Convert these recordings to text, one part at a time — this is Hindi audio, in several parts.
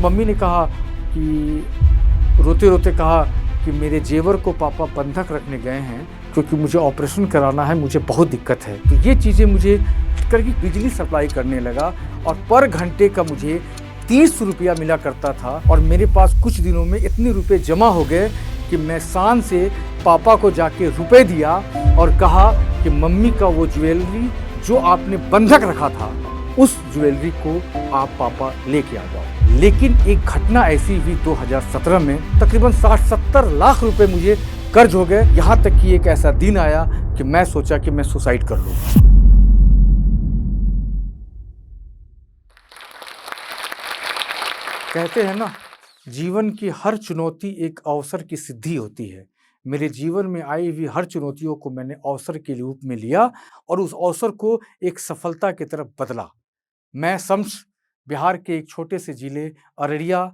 मम्मी ने कहा कि रोते-रोते कहा कि मेरे जेवर को पापा बंधक रखने गए हैं क्योंकि मुझे ऑपरेशन कराना है, मुझे बहुत दिक्कत है। तो ये चीज़ें मुझे करके बिजली सप्लाई करने लगा और पर घंटे का मुझे 30 रुपया मिला करता था और मेरे पास कुछ दिनों में इतने रुपए जमा हो गए कि मैं शान से पापा को जाके रुपए दिया और कहा कि मम्मी का वो ज्वेलरी जो आपने बंधक रखा था, उस ज्वेलरी को आप पापा लेके आ जाओ। लेकिन एक घटना ऐसी हुई 2017 में, तकरीबन 60-70 लाख रुपए मुझे कर्ज हो गए। यहाँ तक कि एक ऐसा दिन आया कि मैं सोचा कि मैं सुसाइड कर लूँ। कहते हैं ना, जीवन की हर चुनौती एक अवसर की सिद्धि होती है। मेरे जीवन में आई हुई हर चुनौतियों को मैंने अवसर के रूप में लिया और उस अवसर को एक सफलता की तरफ बदला। मैं शम्स बिहार के एक छोटे से जिले अररिया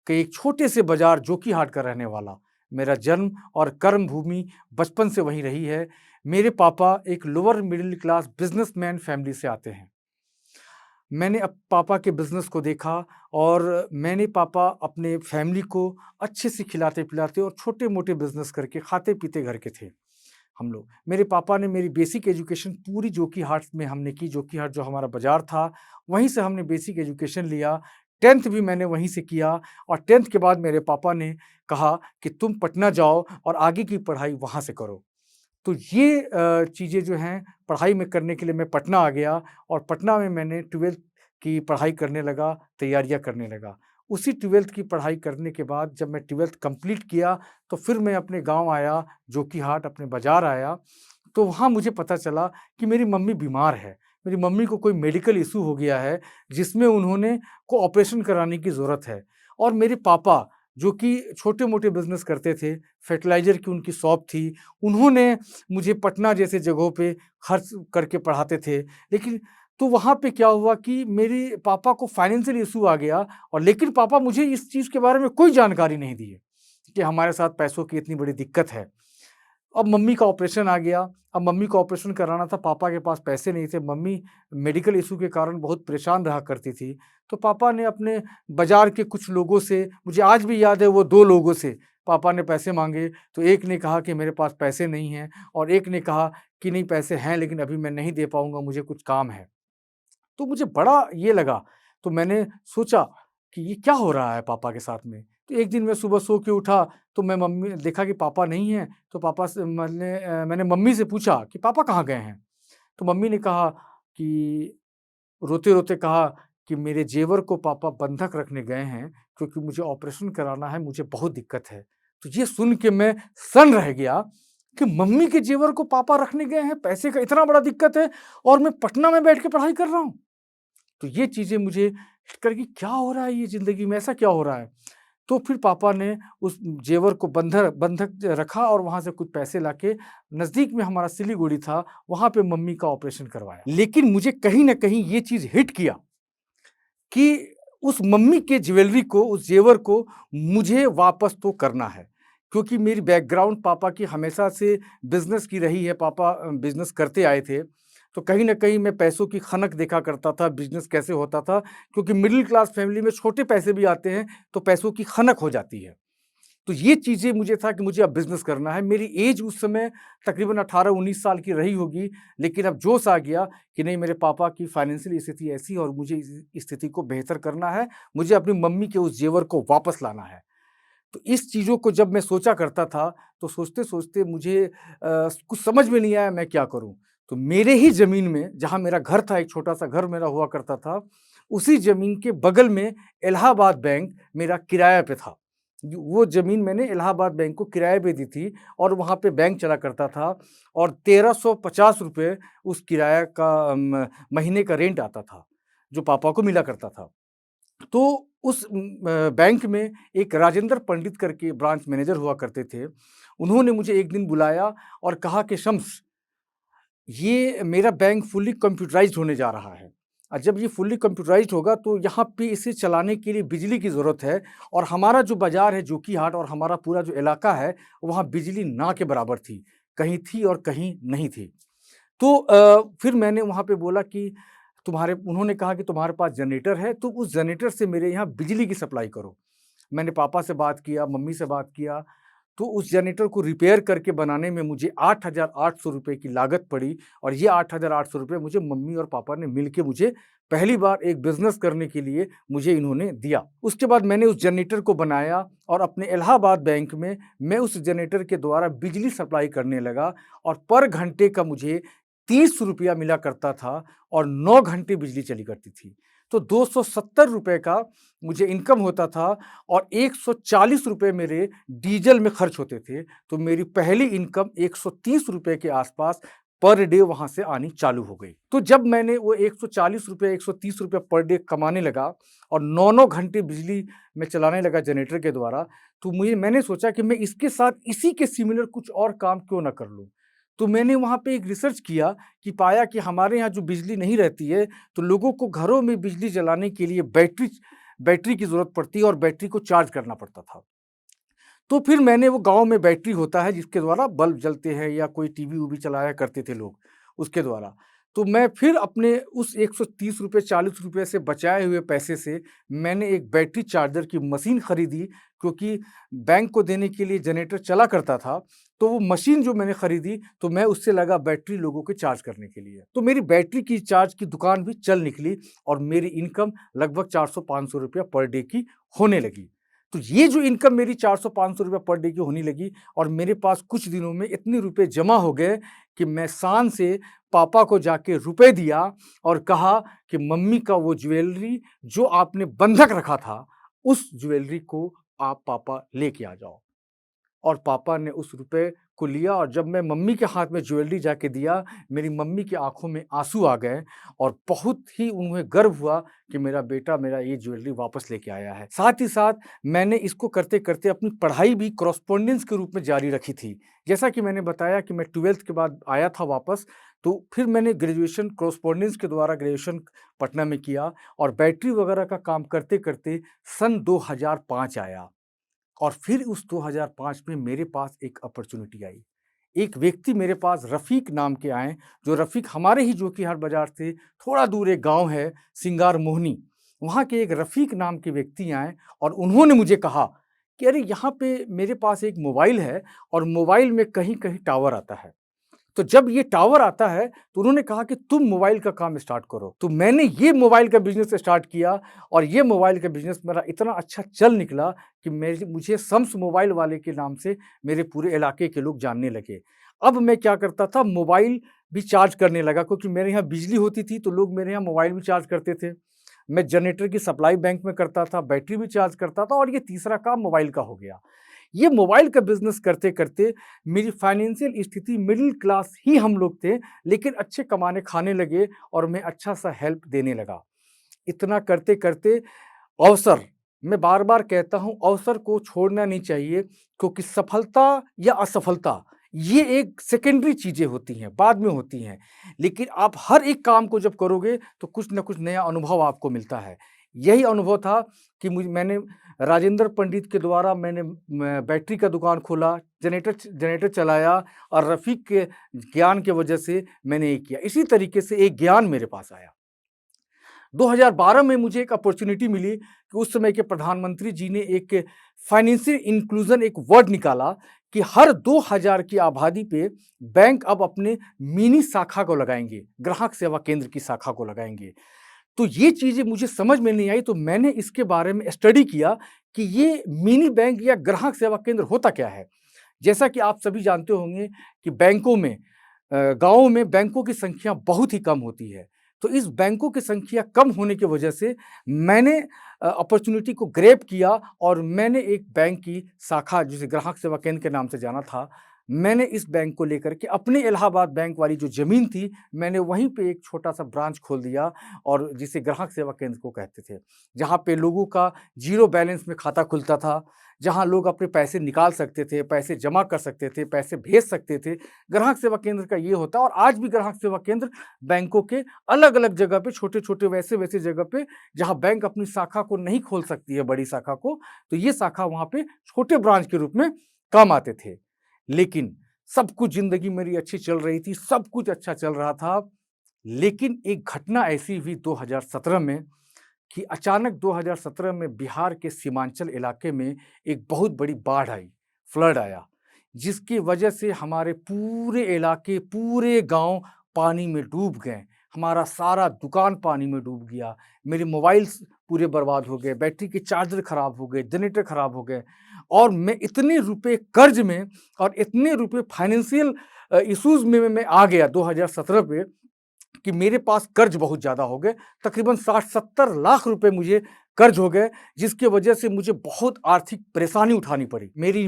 के एक छोटे से बाजार जोकीहाट का रहने वाला। मेरा जन्म और कर्म भूमि बचपन से वहीं रही है। मेरे पापा एक lower middle class businessman family से आते हैं। मैंने पापा के बिज़नेस को देखा और मैंने पापा अपने फैमिली को अच्छे से खिलाते-पिलाते और छोटे-मोटे बिज़नेस करके खाते-पीते घर के थे हम लोग। मेरे पापा ने मेरी बेसिक एजुकेशन पूरी जोकीहाट में हमने की। जोकीहाट जो हमारा बाज़ार था, वहीं से हमने बेसिक एजुकेशन लिया। 10th भी मैंने वहीं से किया और 10th के बाद मेरे पापा ने कहा कि तुम पटना जाओ और आगे की पढ़ाई वहाँ से करो। तो ये चीज़ें जो हैं पढ़ाई में करने के लिए मैं पटना आ गया और पटना में मैंने 12th की पढ़ाई करने लगा, तैयारियाँ करने लगा। उसी 12th की पढ़ाई करने के बाद जब मैं 12th कंप्लीट किया, तो फिर मैं अपने गाँव आया, जोकीहाट अपने बाज़ार आया, तो वहाँ मुझे पता चला कि मेरी मम्मी बीमार है। मेरी मम्मी को कोई मेडिकल इश्यू हो गया है, जिसमें उन्होंने को ऑपरेशन कराने की ज़रूरत है और मेरे पापा जो कि छोटे-मोटे बिज़नेस करते थे, फर्टिलाइज़र की उनकी शॉप थी, उन्होंने मुझे पटना जैसे जगहों पे खर्च करके पढ़ाते थे। लेकिन तो वहाँ पे क्या हुआ कि मेरे पापा को फाइनेंशियल इश्यू आ गया और लेकिन पापा मुझे इस चीज़ के बारे में कोई जानकारी नहीं दिए कि हमारे साथ पैसों की इतनी बड़ी दिक्कत है। अब मम्मी का ऑपरेशन आ गया। अब मम्मी को ऑपरेशन कराना था, पापा के पास पैसे नहीं थे। मम्मी मेडिकल इश्यू के कारण बहुत परेशान रहा करती थी। तो पापा ने अपने बाज़ार के कुछ लोगों से, मुझे आज भी याद है वो 2 लोगों से पापा ने पैसे माँगे। तो एक ने कहा कि मेरे पास पैसे नहीं हैं और एक ने कहा कि नहीं पैसे हैं लेकिन अभी मैं नहीं दे पाऊँगा, मुझे कुछ काम है। तो मुझे बड़ा ये लगा, तो मैंने सोचा कि ये क्या हो रहा है पापा के साथ में? तो एक दिन मैं सुबह सो के उठा, तो मैं मम्मी देखा कि पापा नहीं हैं, तो पापा से मैंने मम्मी से पूछा कि पापा कहाँ गए हैं? तो मम्मी ने कहा कि रोते-रोते कहा कि मेरे जेवर को पापा बंधक रखने गए हैं क्योंकि मुझे ऑपरेशन कराना है, मुझे बहुत दिक्कत है। तो ये सुन के मैं सन्न रह गया कि मम्मी के जेवर को पापा रखने गए हैं, पैसे का इतना बड़ा दिक्कत है और मैं पटना में बैठ के पढ़ाई कर रहा हूँ। तो ये चीज़ें मुझे हिट कर कि क्या हो रहा है ये ज़िंदगी में, ऐसा क्या हो रहा है? तो फिर पापा ने उस जेवर को बंधक रखा और वहाँ से कुछ पैसे लाके नज़दीक में हमारा सिलीगुड़ी था, वहाँ पे मम्मी का ऑपरेशन करवाया। लेकिन मुझे कहीं न कहीं ये चीज़ हिट किया कि उस मम्मी के ज्वेलरी को, उस ज़ेवर को मुझे वापस तो करना है। क्योंकि मेरी बैकग्राउंड पापा की हमेशा से बिज़नेस की रही है, पापा बिज़नेस करते आए थे। तो कहीं न कहीं मैं पैसों की खनक देखा करता था, बिज़नेस कैसे होता था, क्योंकि मिडल क्लास फैमिली में छोटे पैसे भी आते हैं, तो पैसों की खनक हो जाती है। तो ये चीज़ें मुझे था कि मुझे अब बिज़नेस करना है। मेरी ऐज उस समय तकरीबन 18-19 साल की रही होगी, लेकिन अब जोश आ गया कि नहीं, मेरे पापा की फाइनेंशियल स्थिति ऐसी है और मुझे इस स्थिति को बेहतर करना है, मुझे अपनी मम्मी के उस ज़ेवर को वापस लाना है। तो इस चीज़ों को जब मैं सोचा करता था, तो सोचते-सोचते मुझे कुछ समझ में नहीं आया मैं क्या करूँ? तो मेरे ही ज़मीन में, जहाँ मेरा घर था, एक छोटा-सा घर मेरा हुआ करता था, उसी ज़मीन के बगल में इलाहाबाद बैंक मेरा किराए पे था। वो ज़मीन मैंने इलाहाबाद बैंक को किराए पे दी थी और वहाँ पे बैंक चला करता था और ₹1350 उस किराया का महीने का रेंट आता था, जो पापा को मिला करता था। तो उस बैंक में एक राजेंद्र पंडित करके ब्रांच मैनेजर हुआ करते थे। उन्होंने मुझे एक दिन बुलाया और कहा कि शम्स, ये मेरा बैंक फुल्ली कंप्यूटराइज़्ड होने जा रहा है और जब ये फुल्ली कंप्यूटराइज़्ड होगा तो यहाँ पे इसे चलाने के लिए बिजली की ज़रूरत है और हमारा जो बाज़ार है जोकीहाट और हमारा पूरा जो इलाका है, वहाँ बिजली ना के बराबर थी। कहीं थी और कहीं नहीं थी। तो फिर मैंने वहाँ पे बोला कि उन्होंने कहा कि तुम्हारे पास जनरेटर है, तो उस जनरेटर से मेरे यहाँ बिजली की सप्लाई करो। मैंने पापा से बात किया, मम्मी से बात किया, तो उस जनरेटर को रिपेयर करके बनाने में मुझे 8,800 रुपए की लागत पड़ी और ये 8,800 रुपए मुझे मम्मी और पापा ने मिलके मुझे पहली बार एक बिज़नेस करने के लिए मुझे इन्होंने दिया। उसके बाद मैंने उस जनरेटर को बनाया और अपने इलाहाबाद बैंक में मैं उस जनरेटर के द्वारा बिजली सप्लाई करने लगा और पर घंटे का मुझे 30 रुपया मिला करता था और 9 घंटे बिजली चली करती थी। तो 270 रुपए का मुझे इनकम होता था और 140 रुपए मेरे डीजल में खर्च होते थे। तो मेरी पहली इनकम 130 रुपए के आसपास पर डे वहाँ से आनी चालू हो गई। तो जब मैंने वो 140 रुपए, 130 रुपए पर डे कमाने लगा और 9-9 घंटे बिजली में चलाने लगा जनरेटर के द्वारा, तो मैंने सोचा कि मैं इसके साथ इसी के सिमिलर कुछ और काम क्यों ना कर लूँ। तो मैंने वहाँ पे एक रिसर्च किया कि पाया कि हमारे यहाँ जो बिजली नहीं रहती है, तो लोगों को घरों में बिजली जलाने के लिए बैटरी की ज़रूरत पड़ती है और बैटरी को चार्ज करना पड़ता था। तो फिर मैंने वो गाँव में बैटरी होता है जिसके द्वारा बल्ब जलते हैं या कोई टीवी-वूवी चलाया करते थे लोग, उसके द्वारा। तो मैं फिर अपने उस 130 रुपए 40 रुपए से बचाए हुए पैसे से मैंने एक बैटरी चार्जर की मशीन खरीदी, क्योंकि बैंक को देने के लिए जनरेटर चला करता था। तो वो मशीन जो मैंने खरीदी, तो मैं उससे लगा बैटरी लोगों के चार्ज करने के लिए। तो मेरी बैटरी की चार्ज की दुकान भी चल निकली और मेरी इनकम लगभग 400-500 रुपया पर डे की होने लगी। तो ये जो इनकम मेरी 400-500 रुपये पर डे की होने लगी और मेरे पास कुछ दिनों में इतने रुपए जमा हो गए कि मैं शान से पापा को जाके रुपए दिया और कहा कि मम्मी का वो ज्वेलरी जो आपने बंधक रखा था, उस ज्वेलरी को आप पापा लेके आ जाओ। और पापा ने उस रुपए को लिया और जब मैं मम्मी के हाथ में ज्वेलरी जाके दिया, मेरी मम्मी की आँखों में आँसू आ गए और बहुत ही उन्हें गर्व हुआ कि मेरा बेटा मेरा ये ज्वेलरी वापस लेके आया है। साथ ही साथ मैंने इसको करते-करते अपनी पढ़ाई भी कॉरेस्पॉन्डेंस के रूप में जारी रखी थी। जैसा कि मैंने बताया कि मैं 12th के बाद आया था वापस, तो फिर मैंने ग्रेजुएशन कॉरेस्पॉन्डेंस के द्वारा ग्रेजुएशन पटना में किया और बैटरी वगैरह का काम करते-करते सन 2005 आया। और फिर उस 2005 में मेरे पास एक अपॉर्च्युनिटी आई। एक व्यक्ति मेरे पास रफ़ीक नाम के आए, जो रफ़ीक हमारे ही जोकीहाट बाज़ार से थोड़ा दूर एक गाँव है सिंगार मोहनी। वहाँ के एक रफ़ीक नाम के व्यक्ति आए और उन्होंने मुझे कहा कि अरे यहाँ पे मेरे पास एक मोबाइल है और मोबाइल में कहीं-कहीं टावर आता है। तो जब ये टावर आता है, तो उन्होंने कहा कि तुम मोबाइल का काम स्टार्ट करो। तो मैंने ये मोबाइल का बिज़नेस स्टार्ट किया और ये मोबाइल का बिज़नेस मेरा इतना अच्छा चल निकला कि मुझे शम्स मोबाइल वाले के नाम से मेरे पूरे इलाके के लोग जानने लगे। अब मैं क्या करता था, मोबाइल भी चार्ज करने लगा, क्योंकि मेरे यहाँ बिजली होती थी, तो लोग मेरे यहाँ मोबाइल भी चार्ज करते थे। मैं जनरेटर की सप्लाई बैंक में करता था, बैटरी भी चार्ज करता था और ये तीसरा काम मोबाइल का हो गया। ये मोबाइल का बिज़नेस करते-करते मेरी फाइनेंशियल स्थिति मिडल क्लास ही हम लोग थे, लेकिन अच्छे कमाने खाने लगे और मैं अच्छा-सा हेल्प देने लगा। इतना करते-करते अवसर, मैं बार-बार कहता हूँ अवसर को छोड़ना नहीं चाहिए, क्योंकि सफलता या असफलता ये एक सेकेंडरी चीज़ें होती हैं, बाद में होती हैं। लेकिन आप हर एक काम को जब करोगे तो कुछ न कुछ नया अनुभव आपको मिलता है। यही अनुभव था कि मैंने राजेंद्र पंडित के द्वारा मैंने बैटरी का दुकान खोला, जनरेटर चलाया और रफ़ीक के ज्ञान की वजह से मैंने ये किया। इसी तरीके से एक ज्ञान मेरे पास आया। 2012 में मुझे एक अपॉर्च्युनिटी मिली कि उस समय के प्रधानमंत्री जी ने एक फाइनेंशियल इंक्लूजन एक वर्ड निकाला कि हर 2000 की आबादी पे बैंक अब अपने मिनी शाखा को लगाएंगे, ग्राहक सेवा केंद्र की शाखा को लगाएंगे। तो ये चीज़ें मुझे समझ में नहीं आई, तो मैंने इसके बारे में स्टडी किया कि ये मिनी बैंक या ग्राहक सेवा केंद्र होता क्या है। जैसा कि आप सभी जानते होंगे कि बैंकों में गाँवों में बैंकों की संख्या बहुत ही कम होती है। तो इस बैंकों की संख्या कम होने की वजह से मैंने अपॉर्च्युनिटी को ग्रैब किया और मैंने एक बैंक की शाखा, जिसे ग्राहक सेवा केंद्र के नाम से जाना था, मैंने इस बैंक को लेकर के अपने इलाहाबाद बैंक वाली जो ज़मीन थी, मैंने वहीं पे एक छोटा-सा ब्रांच खोल दिया और जिसे ग्राहक सेवा केंद्र को कहते थे। जहाँ पे लोगों का ज़ीरो बैलेंस में खाता खुलता था, जहाँ लोग अपने पैसे निकाल सकते थे, पैसे जमा कर सकते थे, पैसे भेज सकते थे। ग्राहक सेवा केंद्र का ये होता है और आज भी ग्राहक सेवा केंद्र बैंकों के अलग-अलग जगह पे, छोटे-छोटे वैसे-वैसे जगह पे, जहाँ बैंक अपनी शाखा को नहीं खोल सकती है, बड़ी शाखा को, तो ये शाखा वहाँ पे छोटे ब्रांच के रूप में काम आते थे। लेकिन सब कुछ ज़िंदगी मेरी अच्छी चल रही थी, सब कुछ अच्छा चल रहा था। लेकिन एक घटना ऐसी हुई 2017 में कि अचानक 2017 में बिहार के सीमांचल इलाके में एक बहुत बड़ी बाढ़ आई, फ्लड आया, जिसकी वजह से हमारे पूरे इलाके, पूरे गाँव पानी में डूब गए। हमारा सारा दुकान पानी में डूब गया, मेरे मोबाइल्स पूरे बर्बाद हो गए, बैटरी के चार्जर खराब हो गए, जनरेटर खराब हो गए और मैं इतने रुपए कर्ज में और इतने रुपए फाइनेंशियल इश्यूज़ में मैं आ गया 2017 पे कि मेरे पास कर्ज बहुत ज़्यादा हो गए, तकरीबन 60-70 लाख रुपए मुझे कर्ज हो गए, जिसकी वजह से मुझे बहुत आर्थिक परेशानी उठानी पड़ी। मेरी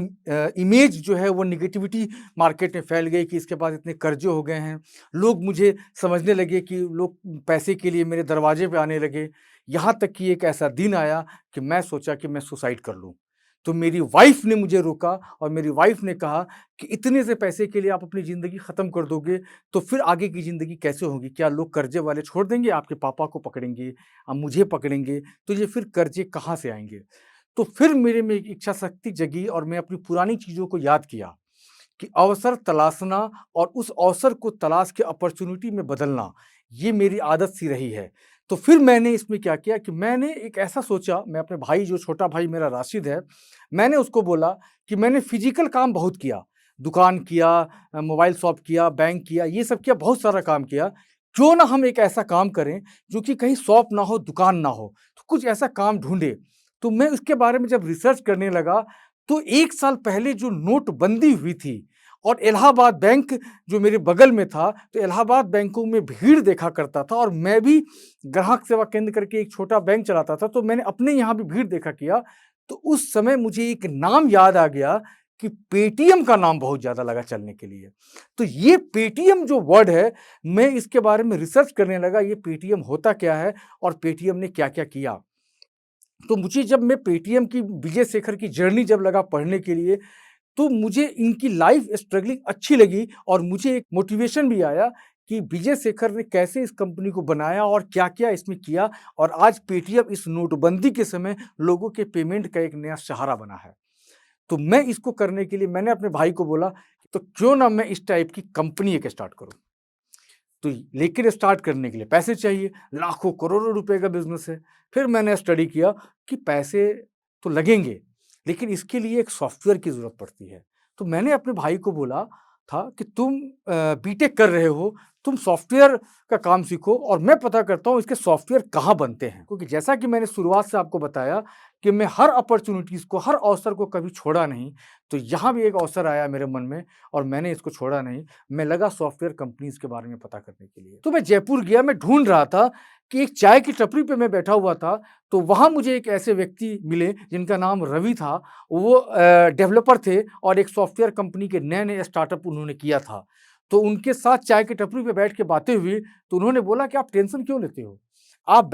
इमेज जो है वो नेगेटिविटी मार्केट में फैल गई कि इसके पास इतने कर्ज़े हो गए हैं। लोग मुझे समझने लगे कि लोग पैसे के लिए मेरे दरवाजे पे आने लगे। यहाँ तक कि एक ऐसा दिन आया कि मैं सोचा कि मैं सुसाइड कर लूँ। तो मेरी वाइफ़ ने मुझे रोका और मेरी वाइफ़ ने कहा कि इतने से पैसे के लिए आप अपनी ज़िंदगी ख़त्म कर दोगे, तो फिर आगे की ज़िंदगी कैसे होगी? क्या लोग कर्ज़े वाले छोड़ देंगे? आपके पापा को पकड़ेंगे, मुझे पकड़ेंगे, तो ये फिर कर्ज़े कहाँ से आएँगे? तो फिर मेरे में एक इच्छा शक्ति जगी और मैं अपनी पुरानी चीज़ों को याद किया कि अवसर तलाशना और उस अवसर को तलाश के अपॉर्च्युनिटी में बदलना, ये मेरी आदत सी रही है। तो फिर मैंने इसमें क्या किया कि मैंने एक ऐसा सोचा, मैं अपने भाई जो छोटा भाई मेरा राशिद है, मैंने उसको बोला कि मैंने फ़िज़िकल काम बहुत किया, दुकान किया, मोबाइल शॉप किया, बैंक किया, ये सब किया, बहुत सारा काम किया। क्यों ना हम एक ऐसा काम करें जो कि कहीं शॉप ना हो, दुकान ना हो, तो कुछ ऐसा काम ढूँढे। तो मैं उसके बारे में जब रिसर्च करने लगा, तो 1 साल पहले जो नोटबंदी हुई थी और इलाहाबाद बैंक जो मेरे बगल में था, तो इलाहाबाद बैंकों में भीड़ देखा करता था और मैं भी ग्राहक सेवा केंद्र करके एक छोटा बैंक चलाता था, तो मैंने अपने यहाँ भी भीड़ देखा किया। तो उस समय मुझे एक नाम याद आ गया कि पेटीएम का नाम बहुत ज़्यादा लगा चलने के लिए। तो ये पेटीएम जो वर्ड है, मैं इसके बारे में रिसर्च करने लगा, ये पेटीएम होता क्या है और पेटीएम ने क्या-क्या किया। तो मुझे जब मैं पेटीएम की विजय शेखर की जर्नी जब लगा पढ़ने के लिए, तो मुझे इनकी लाइफ स्ट्रगलिंग अच्छी लगी और मुझे एक मोटिवेशन भी आया कि विजय शेखर ने कैसे इस कंपनी को बनाया और क्या-क्या इसमें किया और आज पेटीएम इस नोटबंदी के समय लोगों के पेमेंट का एक नया सहारा बना है। तो मैं इसको करने के लिए मैंने अपने भाई को बोला, तो क्यों ना मैं इस टाइप की कंपनी एक स्टार्ट करूँ। तो लेकिन स्टार्ट करने के लिए पैसे चाहिए, लाखों करोड़ों रुपए का बिज़नेस है। फिर मैंने स्टडी किया कि पैसे तो लगेंगे, लेकिन इसके लिए एक सॉफ्टवेयर की ज़रूरत पड़ती है। तो मैंने अपने भाई को बोला था कि तुम बीटेक कर रहे हो, तुम सॉफ्टवेयर का काम सीखो और मैं पता करता हूँ इसके सॉफ्टवेयर कहाँ बनते हैं। क्योंकि जैसा कि मैंने शुरुआत से आपको बताया कि मैं हर अपॉर्च्युनिटीज़ को, हर अवसर को कभी छोड़ा नहीं। तो यहाँ भी एक अवसर आया मेरे मन में और मैंने इसको छोड़ा नहीं। मैं लगा सॉफ्टवेयर कंपनीज़ के बारे में पता करने के लिए। तो मैं जयपुर गया, मैं ढूँढ रहा था कि एक चाय की टपरी पे मैं बैठा हुआ था, तो वहाँ मुझे एक ऐसे व्यक्ति मिले जिनका नाम रवि था। वो डेवलपर थे और एक सॉफ्टवेयर कंपनी के नए-नए स्टार्टअप उन्होंने किया था। तो उनके साथ चाय की टपरी पे बैठ के बातें हुई, तो उन्होंने बोला कि आप टेंशन क्यों लेते हो? आप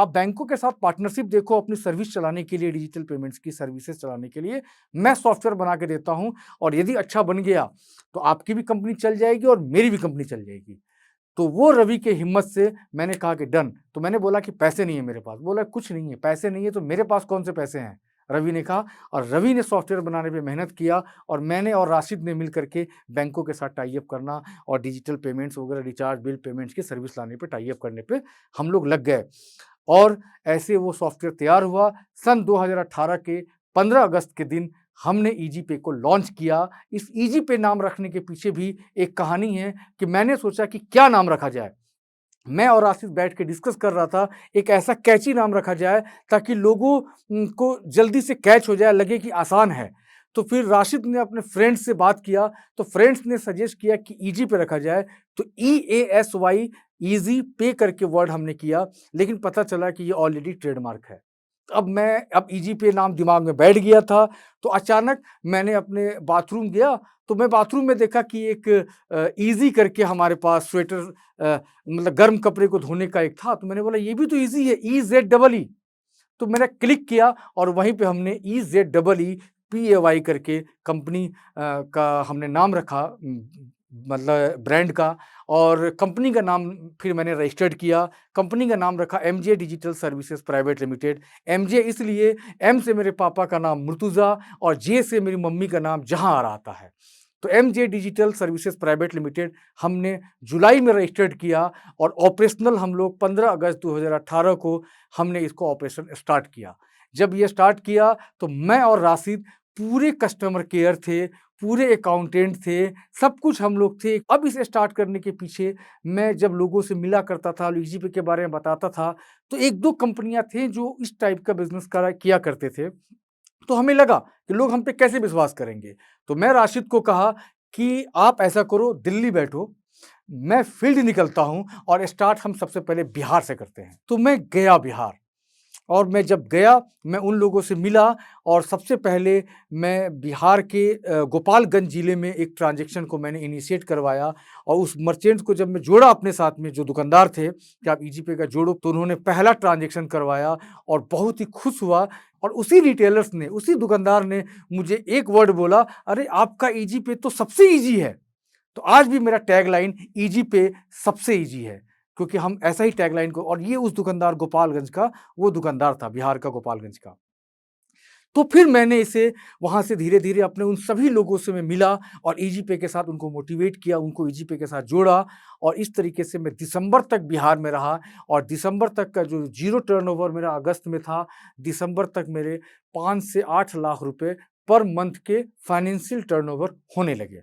बैंकों के साथ पार्टनरशिप देखो अपनी सर्विस चलाने के लिए, डिजिटल पेमेंट्स की सर्विसेज़ चलाने के लिए। मैं सॉफ्टवेयर बना के देता हूँ और यदि अच्छा बन गया, तो आपकी भी कंपनी चल जाएगी और मेरी भी कंपनी चल जाएगी। तो वो रवि के हिम्मत से मैंने कहा कि डन। तो मैंने बोला कि पैसे नहीं है मेरे पास। बोला कुछ नहीं है, पैसे नहीं है तो मेरे पास कौन से पैसे हैं? रवि ने कहा और रवि ने सॉफ्टवेयर बनाने पे मेहनत किया और मैंने और राशिद ने मिल कर के बैंकों के साथ टाई अप करना और डिजिटल पेमेंट्स वगैरह रिचार्ज, बिल पेमेंट्स की सर्विस लाने पे टाई अप करने पे हम लोग लग गए। और ऐसे वो सॉफ्टवेयर तैयार हुआ। सन 2018 के 15 अगस्त के दिन हमने ईजी पे को लॉन्च किया। इस ईजी पे नाम रखने के पीछे भी एक कहानी है कि मैंने सोचा कि क्या नाम रखा जाए। मैं और आशीष बैठ के डिस्कस कर रहा था, एक ऐसा कैची नाम रखा जाए ताकि लोगों को जल्दी से कैच हो जाए, लगे कि आसान है। तो फिर राशिद ने अपने फ्रेंड्स से बात किया, तो फ्रेंड्स ने सजेस्ट किया कि ईजी पे रखा जाए, तो EASY ईज़ी पे करके वर्ड हमने किया, लेकिन पता चला कि ये ऑलरेडी ट्रेडमार्क है। अब ईजी पे नाम दिमाग में बैठ गया था, तो अचानक मैंने अपने बाथरूम गया, तो मैं बाथरूम में देखा कि एक ईज़ी करके हमारे पास स्वेटर मतलब गर्म कपड़े को धोने का एक था, तो मैंने बोला ये भी तो ईज़ी है, EZEE। तो मैंने क्लिक किया और वहीं पे हमने EZEEPAY करके कंपनी का हमने नाम रखा, मतलब ब्रांड का। और कंपनी का नाम फिर मैंने रजिस्टर्ड किया। कंपनी का नाम रखा MJ digital services private limited. MJ इसलिए, एम से मेरे पापा का नाम मुर्तुज़ा और जे से मेरी मम्मी का नाम जहाँ आ रहा है। तो MJ digital services private limited हमने जुलाई में रजिस्टर्ड किया और ऑपरेशनल हम लोग 15 अगस्त 2018 को हमने इसको ऑपरेशन स्टार्ट किया। जब ये स्टार्ट किया तो मैं और राशिद पूरे कस्टमर केयर थे, पूरे अकाउंटेंट थे, सब कुछ हम लोग थे। अब इसे स्टार्ट करने के पीछे मैं जब लोगों से मिला करता था, ईज़ीपे के बारे में बताता था, तो 1-2 कंपनियाँ थी जो इस टाइप का बिज़नेस किया करते थे। तो हमें लगा कि लोग हम पे कैसे विश्वास करेंगे? तो मैं राशिद को कहा कि आप ऐसा करो, दिल्ली बैठो, मैं फील्ड निकलता हूँ और स्टार्ट हम सबसे पहले बिहार से करते हैं। तो मैं गया बिहार और मैं जब गया, मैं उन लोगों से मिला और सबसे पहले मैं बिहार के गोपालगंज ज़िले में एक ट्रांज़ैक्शन को मैंने इनिशिएट करवाया और उस मर्चेंट को जब मैं जोड़ा अपने साथ में, जो दुकानदार थे कि आप ईज़ीपे का जोड़ो, तो उन्होंने पहला ट्रांज़ैक्शन करवाया और बहुत ही खुश हुआ। और उसी रिटेलर्स ने, उसी दुकानदार ने मुझे एक वर्ड बोला, "अरे! आपका ईज़ीपे तो सबसे ईज़ी है।" तो आज भी मेरा टैगलाइन ईज़ीपे सबसे ईज़ी है, क्योंकि हम ऐसा ही टैगलाइन को, और ये उस दुकानदार गोपालगंज का वो दुकानदार था, बिहार का गोपालगंज का। तो फिर मैंने इसे वहाँ से धीरे-धीरे अपने उन सभी लोगों से मैं मिला और ईज़ीपे के साथ उनको मोटिवेट किया, उनको ईज़ीपे के साथ जोड़ा और इस तरीके से मैं दिसंबर तक बिहार में रहा और दिसंबर तक का जो ज़ीरो टर्नओवर मेरा अगस्त में था, दिसंबर तक मेरे 5 से 8 लाख रुपए पर मंथ के फाइनेंशियल टर्नओवर होने लगे।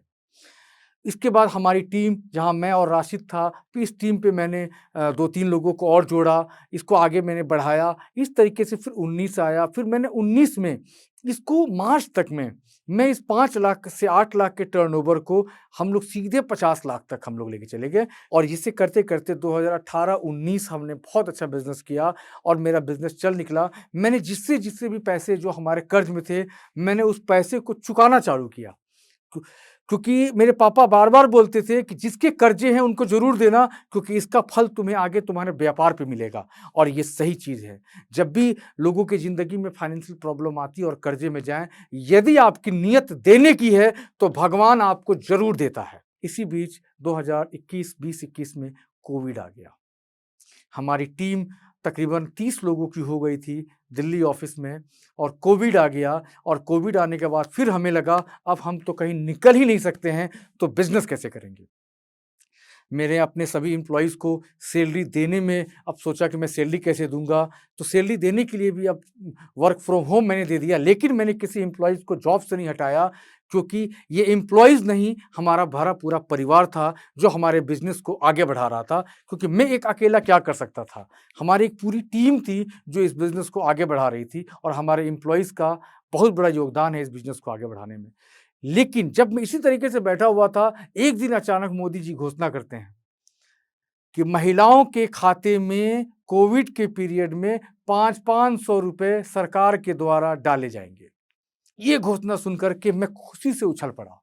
इसके बाद हमारी टीम, जहाँ मैं और राशिद था, फिर इस टीम पे मैंने 2-3 लोगों को और जोड़ा, इसको आगे मैंने बढ़ाया। इस तरीके से फिर 19 आया, फिर मैंने 19 में इसको मार्च तक में मैं इस 5 लाख से 8 लाख के टर्नओवर को हम लोग सीधे 50 लाख तक हम लोग लेके चले गए और इसे करते-करते 2018-19 हमने बहुत अच्छा बिज़नेस किया और मेरा बिज़नेस चल निकला। मैंने जिससे भी पैसे जो हमारे कर्ज़ में थे, मैंने उस पैसे को चुकाना चालू किया। क्यों क्योंकि मेरे पापा बार-बार बोलते थे कि जिसके कर्ज़े हैं उनको ज़रूर देना, क्योंकि इसका फल तुम्हें आगे तुम्हारे व्यापार पे मिलेगा और ये सही चीज़ है। जब भी लोगों की ज़िंदगी में फाइनेंशियल प्रॉब्लम आती है और कर्ज़े में जाएँ, यदि आपकी नीयत देने की है तो भगवान आपको ज़रूर देता है। इसी बीच 2021 20-21 में कोविड आ गया। हमारी टीम तकरीबन 30 लोगों की हो गई थी दिल्ली ऑफिस में और कोविड आ गया और कोविड आने के बाद फिर हमें लगा अब हम तो कहीं निकल ही नहीं सकते हैं, तो बिज़नेस कैसे करेंगे? मेरे अपने सभी एम्प्लॉइज़ को सैलरी देने में अब सोचा कि मैं सैलरी कैसे दूँगा? तो सैलरी देने के लिए भी अब वर्क फ्रॉम होम मैंने दे दिया, लेकिन मैंने किसी एम्प्लॉइज़ को जॉब से नहीं हटाया, क्योंकि ये एम्प्लॉइज़ नहीं, हमारा भरा पूरा परिवार था, जो हमारे बिज़नेस को आगे बढ़ा रहा था, क्योंकि मैं एक अकेला क्या कर सकता था? हमारी एक पूरी टीम थी, जो इस बिज़नेस को आगे बढ़ा रही थी और हमारे एम्प्लॉइज़ का बहुत बड़ा योगदान है इस बिज़नेस को आगे बढ़ाने में। लेकिन जब मैं इसी तरीके से बैठा हुआ था, एक दिन अचानक मोदी जी घोषणा करते हैं कि महिलाओं के खाते में कोविड के पीरियड में 5-5 सौ रुपए सरकार के द्वारा डाले जाएँगे। ये घोषणा सुनकर के मैं खुशी से उछल पड़ा,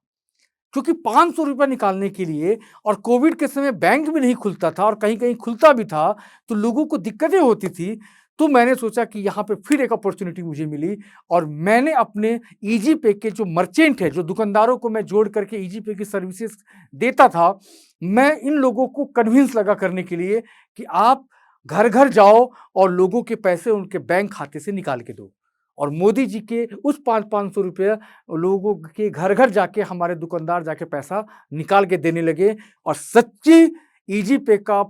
क्योंकि 500 रुपए निकालने के लिए, और कोविड के समय बैंक भी नहीं खुलता था और कहीं-कहीं खुलता भी था, तो लोगों को दिक्कतें होती थी। तो मैंने सोचा कि यहाँ पे फिर एक अपॉर्च्युनिटी मुझे मिली और मैंने अपने ईज़ीपे के जो मर्चेंट हैं, जो दुकानदारों को मैं जोड़ करके ईज़ीपे की सर्विसेज़ देता था, मैं इन लोगों को कन्विंस लगा करने के लिए कि आप घर-घर जाओ और लोगों के पैसे उनके बैंक खाते से निकाल के दो। और मोदी जी के उस 5-5 सौ रुपया लोगों के घर-घर जाके हमारे दुकानदार जाके पैसा निकाल के देने लगे और सच्ची ईज़ीपे का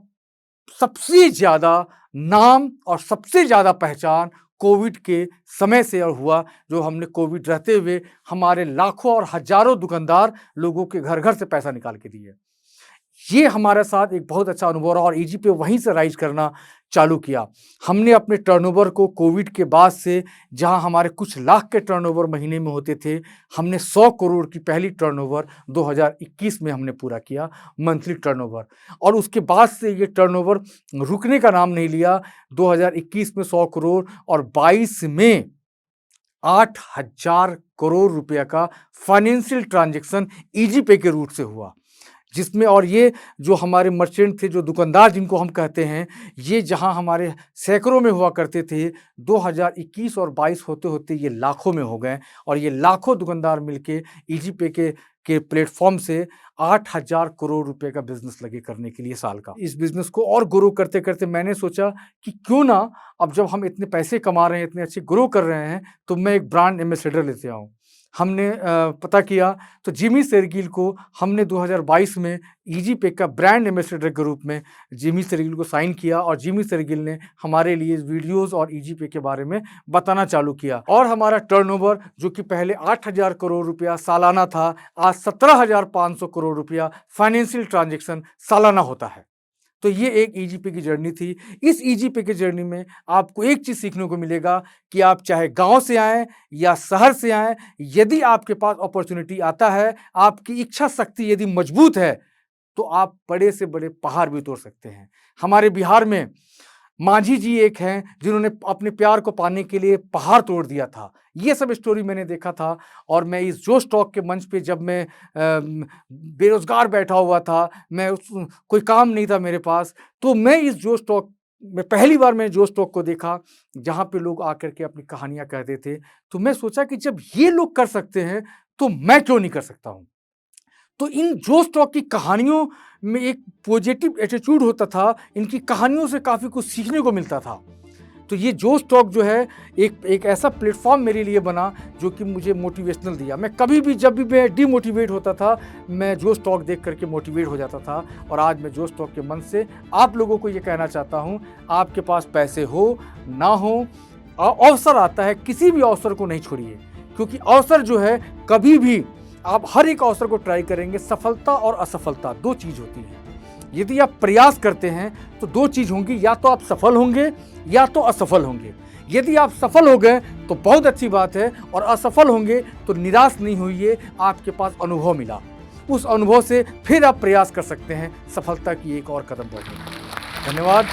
सबसे ज़्यादा नाम और सबसे ज़्यादा पहचान कोविड के समय से और हुआ, जो हमने कोविड रहते हुए हमारे लाखों और हज़ारों दुकानदार लोगों के घर-घर से पैसा निकाल के दिए। ये हमारे साथ एक बहुत अच्छा अनुभव रहा और ईज़ीपे वहीं से राइज़ करना चालू किया। हमने अपने टर्नओवर को कोविड के बाद से, जहाँ हमारे कुछ लाख के टर्नओवर महीने में होते थे, हमने 100 करोड़ की पहली टर्नओवर 2021 में हमने पूरा किया, मंथली टर्नओवर। और उसके बाद से ये टर्नओवर रुकने का नाम नहीं लिया। 2021 में 100 करोड़ और 22 में 8,000 करोड़ रुपए का फाइनेंशियल ट्रांज़ैक्शन ईज़ीपे के रूट से हुआ। जिसमें, और ये जो हमारे मर्चेंट थे, जो दुकानदार जिनको हम कहते हैं, ये जहाँ हमारे सैकड़ों में हुआ करते थे, 2021 और 22 होते-होते ये लाखों में हो गए और ये लाखों दुकानदार मिलके ईज़ीपे के प्लेटफ़ॉर्म से 8,000 करोड़ रुपए का बिज़नेस लगे करने के लिए साल का। इस बिज़नेस को और ग्रो करते-करते मैंने सोचा कि क्यों ना, अब जब हम इतने पैसे कमा रहे हैं, इतने अच्छे ग्रो कर रहे हैं, तो मैं एक ब्रांड एम्बेसडर लेते आऊँ। हमने पता किया तो जिमी शेरगिल को हमने 2022 में ईजीपे का ब्रांड एम्बेसडर के रूप में जिमी शेरगिल को साइन किया और जिमी शेरगिल ने हमारे लिए वीडियोस और ईजीपे के बारे में बताना चालू किया और हमारा टर्नओवर जो कि पहले 8,000 करोड़ रुपया सालाना था, आज 17,500 करोड़ रुपया फाइनेंशियल ट्रांजैक्शन सालाना होता है। तो ये एक ईजीपे की जर्नी थी। इस ईजीपे की जर्नी में आपको एक चीज़ सीखने को मिलेगा कि आप चाहे गांव से आएँ या शहर से आएँ, यदि आपके पास अपॉर्चुनिटी आता है, आपकी इच्छा शक्ति यदि मजबूत है, तो आप बड़े से बड़े पहाड़ भी तोड़ सकते हैं। हमारे बिहार में मांझी जी एक हैं जिन्होंने अपने प्यार को पाने के लिए पहाड़ तोड़ दिया था। ये सब स्टोरी मैंने देखा था और मैं इस जोश टॉक के मंच पे जब मैं बेरोज़गार बैठा हुआ था, कोई काम नहीं था मेरे पास, तो मैं इस जोश टॉक में पहली बार मैंने जोश टॉक को देखा, जहाँ पे लोग आकर के अपनी कहानियाँ कहते थे। तो मैं सोचा कि जब ये लोग कर सकते हैं, तो मैं क्यों नहीं कर सकता हूँ? तो इन जोश टॉक की कहानियों में एक पॉजिटिव एटीट्यूड होता था, इनकी कहानियों से काफ़ी कुछ सीखने को मिलता था। तो ये जोश टॉक जो है एक ऐसा प्लेटफॉर्म मेरे लिए बना जो कि मुझे मोटिवेशनल दिया। मैं कभी भी जब भी मैं डिमोटिवेट होता था, मैं जोश टॉक देख करके मोटिवेट हो जाता था और आज मैं जोश टॉक के मन से आप लोगों को ये कहना चाहता हूँ, आपके पास पैसे हो ना हो, अवसर आता है, किसी भी अवसर को नहीं छोड़िए, क्योंकि अवसर जो है कभी भी आप हर एक अवसर को ट्राई करेंगे। सफलता और असफलता दो चीज़ होती है। यदि आप प्रयास करते हैं तो दो चीज़ होंगी, या तो आप सफल होंगे या तो असफल होंगे। यदि आप सफल हो गए तो बहुत अच्छी बात है और असफल होंगे तो निराश नहीं होइए, आपके पास अनुभव मिला, उस अनुभव से फिर आप प्रयास कर सकते हैं सफलता की एक और कदम बढ़ने। धन्यवाद।